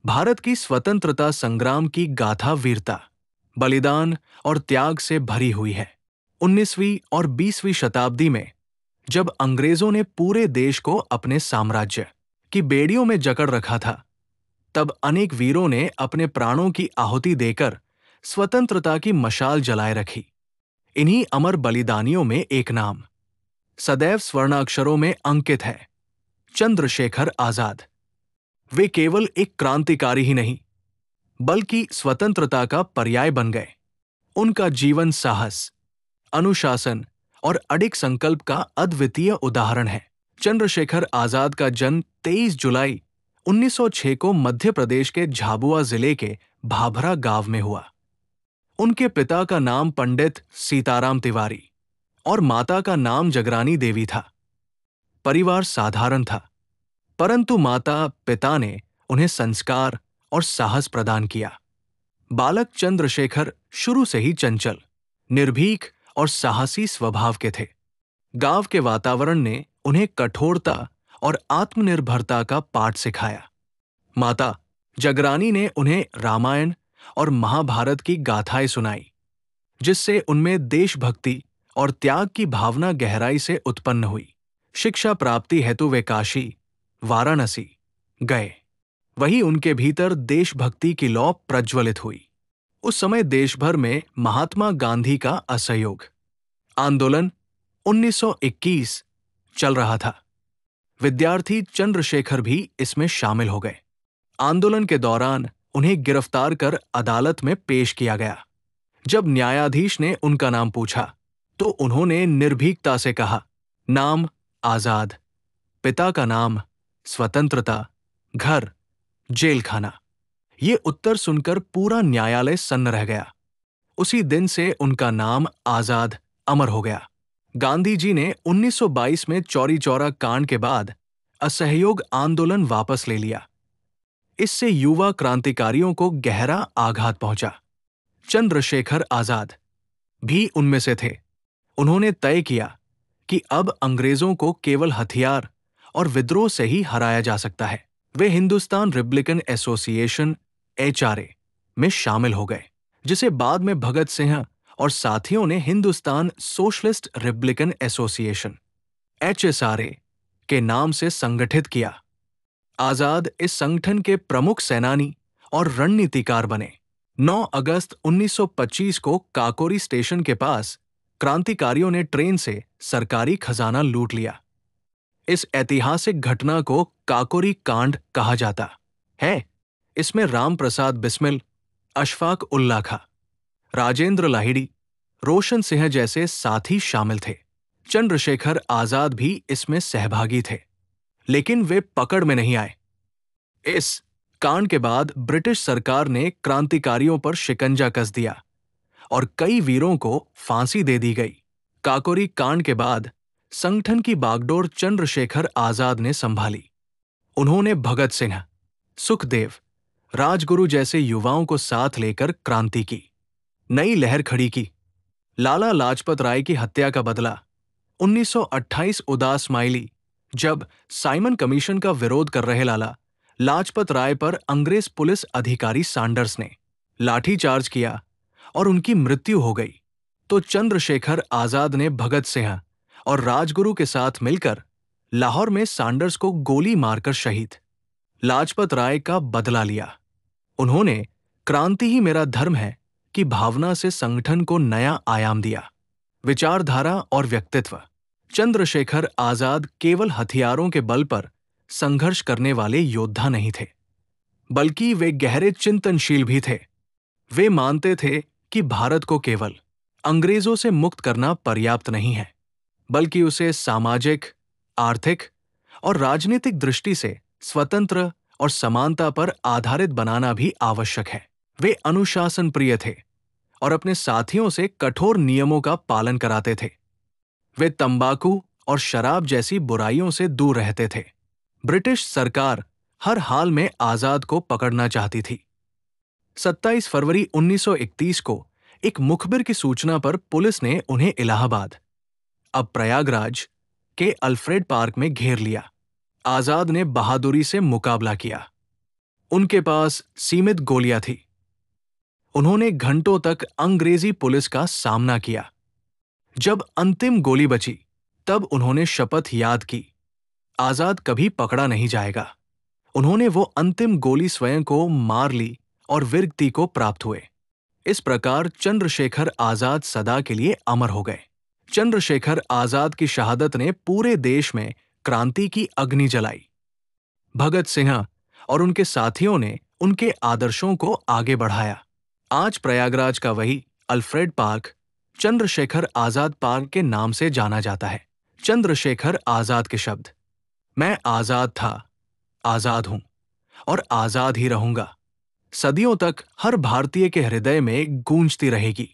भारत की स्वतंत्रता संग्राम की गाथा वीरता, बलिदान और त्याग से भरी हुई है। 19वीं और 20वीं शताब्दी में जब अंग्रेजों ने पूरे देश को अपने साम्राज्य की बेड़ियों में जकड़ रखा था, तब अनेक वीरों ने अपने प्राणों की आहुति देकर स्वतंत्रता की मशाल जलाए रखी। इन्हीं अमर बलिदानियों में एक नाम सदैव स्वर्णाक्षरों में अंकित है, चंद्रशेखर आजाद। वे केवल एक क्रांतिकारी ही नहीं, बल्कि स्वतंत्रता का पर्याय बन गए। उनका जीवन साहस, अनुशासन और अडिग संकल्प का अद्वितीय उदाहरण है। चंद्रशेखर आजाद का जन्म 23 जुलाई 1906 को मध्य प्रदेश के झाबुआ जिले के भाभरा गांव में हुआ। उनके पिता का नाम पंडित सीताराम तिवारी और माता का नाम जगरानी देवी था। परिवार साधारण था, परंतु माता पिता ने उन्हें संस्कार और साहस प्रदान किया। बालक चंद्रशेखर शुरू से ही चंचल, निर्भीक और साहसी स्वभाव के थे। गांव के वातावरण ने उन्हें कठोरता और आत्मनिर्भरता का पाठ सिखाया। माता जगरानी ने उन्हें रामायण और महाभारत की गाथाएं सुनाई, जिससे उनमें देशभक्ति और त्याग की भावना गहराई से उत्पन्न हुई। शिक्षा प्राप्ति हेतु वे काशी, वाराणसी गए। वहीं उनके भीतर देशभक्ति की लौ प्रज्वलित हुई। उस समय देश भर में महात्मा गांधी का असहयोग आंदोलन 1921 चल रहा था। विद्यार्थी चंद्रशेखर भी इसमें शामिल हो गए। आंदोलन के दौरान उन्हें गिरफ्तार कर अदालत में पेश किया गया। जब न्यायाधीश ने उनका नाम पूछा, तो उन्होंने निर्भीकता से कहा, नाम आजाद, पिता का नाम स्वतंत्रता, घर जेल खाना। ये उत्तर सुनकर पूरा न्यायालय सन्न रह गया। उसी दिन से उनका नाम आजाद अमर हो गया। गांधी जी ने 1922 में चौरी चौरा कांड के बाद असहयोग आंदोलन वापस ले लिया। इससे युवा क्रांतिकारियों को गहरा आघात पहुंचा। चंद्रशेखर आजाद भी उनमें से थे। उन्होंने तय किया कि अब अंग्रेजों को केवल हथियार और विद्रोह से ही हराया जा सकता है। वे हिंदुस्तान रिपब्लिकन एसोसिएशन HRA में शामिल हो गए, जिसे बाद में भगत सिंह और साथियों ने Hindustan socialist Republican association HSRA के नाम से संगठित किया। आजाद इस संगठन के प्रमुख सेनानी और रणनीतिकार बने। 9 अगस्त 1925 को काकोरी स्टेशन के पास क्रांतिकारियों ने ट्रेन से सरकारी खजाना लूट लिया। इस ऐतिहासिक घटना को काकोरी कांड कहा जाता है। इसमें राम प्रसाद बिस्मिल, अशफाक उल्ला खां, राजेंद्र लाहिड़ी, रोशन सिंह जैसे साथी शामिल थे। चंद्रशेखर आजाद भी इसमें सहभागी थे, लेकिन वे पकड़ में नहीं आए। इस कांड के बाद ब्रिटिश सरकार ने क्रांतिकारियों पर शिकंजा कस दिया और कई वीरों को फांसी दे दी गई। काकोरी कांड के बाद संगठन की बागडोर चंद्रशेखर आजाद ने संभाली। उन्होंने भगत सिंह, सुखदेव, राजगुरु जैसे युवाओं को साथ लेकर क्रांति की, नई लहर खड़ी की। लाला लाजपत राय की हत्या का बदला 1928 उदास माइली, जब साइमन कमीशन का विरोध कर रहे लाला लाजपत राय पर अंग्रेज पुलिस अधिकारी सैंडर्स ने लाठीचार्ज किया और उनकी मृत्यु हो गई, तो चंद्रशेखर आजाद ने भगत सिंह और राजगुरु के साथ मिलकर लाहौर में सैंडर्स को गोली मारकर शहीद लाजपत राय का बदला लिया। उन्होंने क्रांति ही मेरा धर्म है की भावना से संगठन को नया आयाम दिया। विचारधारा और व्यक्तित्व। चंद्रशेखर आजाद केवल हथियारों के बल पर संघर्ष करने वाले योद्धा नहीं थे, बल्कि वे गहरे चिंतनशील भी थे। वे मानते थे कि भारत को केवल अंग्रेजों से मुक्त करना पर्याप्त नहीं है, बल्कि उसे सामाजिक, आर्थिक और राजनीतिक दृष्टि से स्वतंत्र और समानता पर आधारित बनाना भी आवश्यक है। वे अनुशासन प्रिय थे और अपने साथियों से कठोर नियमों का पालन कराते थे। वे तंबाकू और शराब जैसी बुराइयों से दूर रहते थे। ब्रिटिश सरकार हर हाल में आजाद को पकड़ना चाहती थी। 27 फरवरी 1931 को एक मुखबिर की सूचना पर पुलिस ने उन्हें इलाहाबाद, अब प्रयागराज, के अल्फ्रेड पार्क में घेर लिया। आजाद ने बहादुरी से मुकाबला किया। उनके पास सीमित गोलियां थी। उन्होंने घंटों तक अंग्रेजी पुलिस का सामना किया। जब अंतिम गोली बची, तब उन्होंने शपथ याद की, आजाद कभी पकड़ा नहीं जाएगा। उन्होंने वो अंतिम गोली स्वयं को मार ली और वीरगति को प्राप्त हुए। इस प्रकार चंद्रशेखर आजाद सदा के लिए अमर हो गए। चंद्रशेखर आजाद की शहादत ने पूरे देश में क्रांति की अग्नि जलाई। भगत सिंह और उनके साथियों ने उनके आदर्शों को आगे बढ़ाया। आज प्रयागराज का वही Alfred park Chandrashekhar Azad park के नाम से जाना जाता है। चंद्रशेखर आजाद के शब्द, मैं आजाद था, आजाद हूं और आजाद ही रहूंगा, सदियों तक हर भारतीय के हृदय में गूंजती रहेगी।